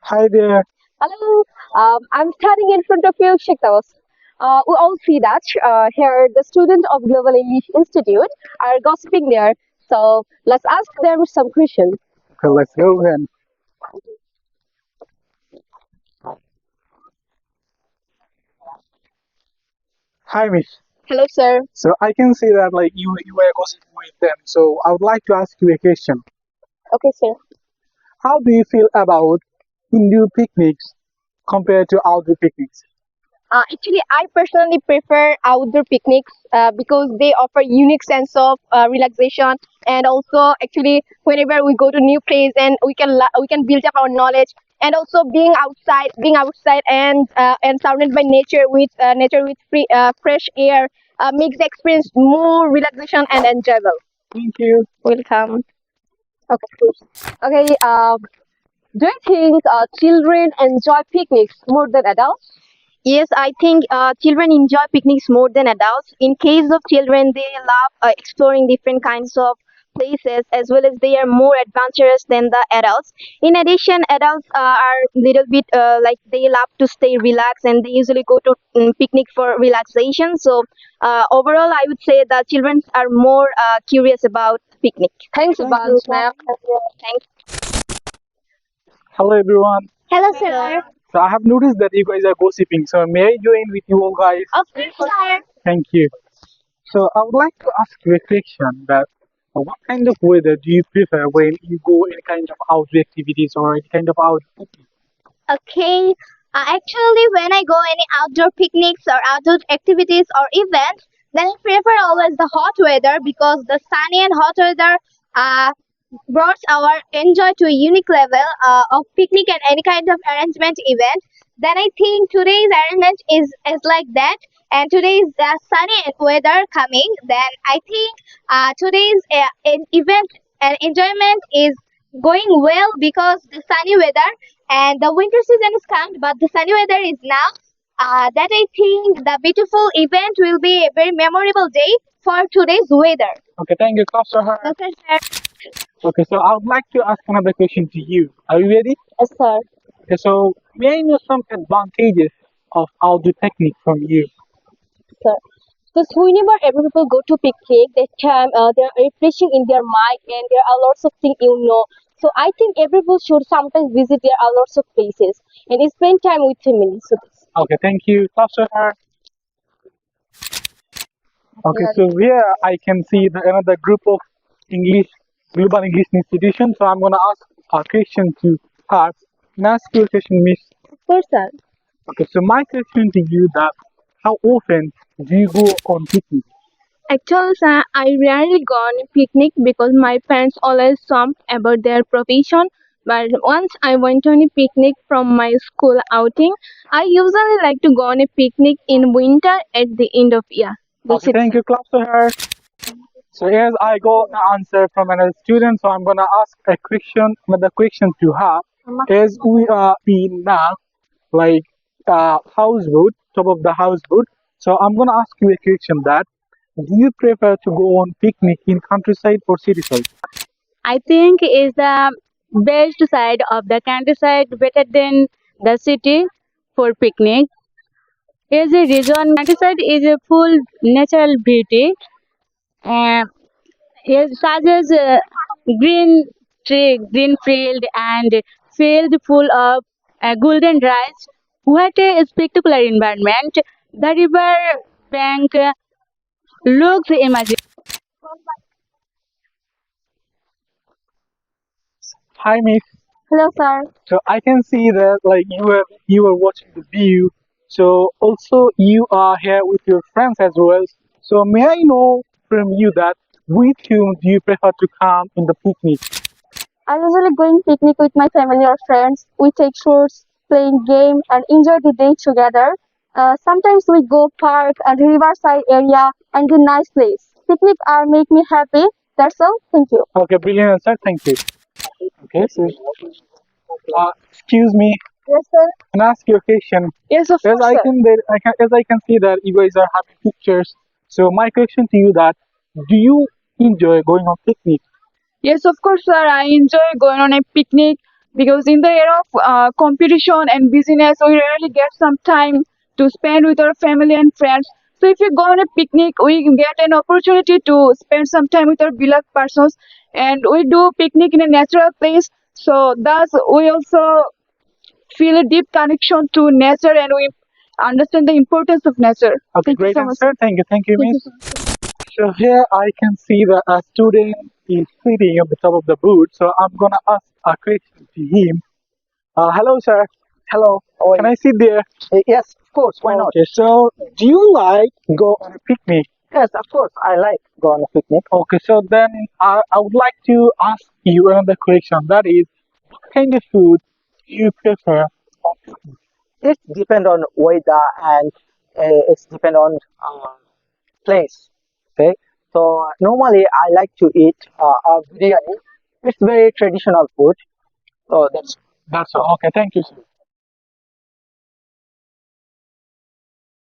Hi there. Hello, I'm standing in front of you, Shiktawas. We all see that here the students of Global English Institute are gossiping there. So let's ask them some questions. Okay, let's go then. Hi, Miss. Hello, sir. So I can see that you were gossiping with them. So I would like to ask you a question. Okay, sir. How do you feel about indoor picnics compared to outdoor picnics? Actually, I personally prefer outdoor picnics because they offer unique sense of relaxation, and also actually whenever we go to new place and we can build up our knowledge, and also being outside and surrounded by nature with fresh air makes the experience more relaxation and enjoyable. Thank you. Welcome. Okay. Okay. Do you think children enjoy picnics more than adults? Yes, I think children enjoy picnics more than adults. In case of children, they love exploring different kinds of places as well as they are more adventurous than the adults. In addition, adults are little bit like they love to stay relaxed and they usually go to picnic for relaxation. So overall, I would say that children are more curious about picnic. Thanks, Thank you. Bunch, ma'am. Thanks. Hello, everyone. Hello, sir. So I have noticed that you guys are gossiping. So may I join with you all guys? Of course, sir. Thank you. So I would like to ask you a question that what kind of weather do you prefer when you go any kind of outdoor activities or any kind of out? Okay. Actually, when I go any outdoor picnics or outdoor activities or events, then I prefer always the hot weather because the sunny and hot weather uh, brought our enjoy to a unique level of picnic and any kind of arrangement event. Then I think today's arrangement is like that, and today's sunny weather coming. Then I think today's event and enjoyment is going well because the sunny weather and the winter season is come, but the sunny weather is now. That I think the beautiful event will be a very memorable day for today's weather. Okay, thank you, Cluster. Okay, sir. Okay, so I would like to ask another question to you. Are you ready? Yes, sir. Okay, so may I know some advantages of outdoor technique from you? Sir. Because whenever every people go to picnic, that time they are refreshing in their mind and there are lots of things you know. So I think every people should sometimes visit there are lots of places and spend time with family. So Okay, thank you, Cluster. Okay, yeah. so here I can see another group of English global English institutions. So I'm gonna ask a question to her. Can I ask you a question, Miss? Of course, sir. Okay, so my question to you that how often do you go on picnic? Actually, sir, I rarely go on a picnic because my parents always talk about their profession. But once I went on a picnic from my school outing, I usually like to go on a picnic in winter at the end of year. That's Okay, it, thank sir. you, clap to her. So as I got the answer from another student, so I'm gonna ask another question to her. As we are in now, like houseboat, top of the houseboat. So I'm gonna ask you a question that do you prefer to go on picnic in countryside or city side? I think is the best side of the countryside better than the city for picnic. Is a reason countryside is a full natural beauty and is such as green tree, green field and field full of golden rice. What a spectacular environment! The river bank looks imagine. Hi, Miss. Hello, sir. So I can see that like you were watching the view. So also you are here with your friends as well. So may I know from you that with whom do you prefer to come in the picnic? I usually going picnic with my family or friends. We take tours, playing game, and enjoy the day together. Sometimes we go park and riverside area and the nice place. Picnic are make me happy. That's all. Thank you. Okay, brilliant answer. Thank you. Okay, so excuse me. Yes, sir. Can I ask you a question? Yes, of As course, I sir. can there, as I can see that you guys are having pictures. So my question to you that do you enjoy going on picnic? Yes, of course, sir. I enjoy going on a picnic because in the era of competition and business, we rarely get some time to spend with our family and friends. So if we go on a picnic, we get an opportunity to spend some time with our beloved persons, and we do picnic in a natural place. So thus we also feel a deep connection to nature, and we understand the importance of nature. Okay, Thank you great so much. answer. Thank you, Thank you Miss. so much. So here I can see that a student is sitting on the top of the boot. So I'm gonna ask a question to him. Hello, sir. Hello. Can I sit there? Yes, of course. Why not? Okay. So do you like go on a picnic? Yes, of course. I like go on a picnic. Okay. So then I would like to ask you another question. That is, what kind of food do you prefer on picnic? It depend on weather and it's depend on place. Okay. So normally I like to eat biryani. It's very traditional food. So that's That's all. Okay. Thank you, sir.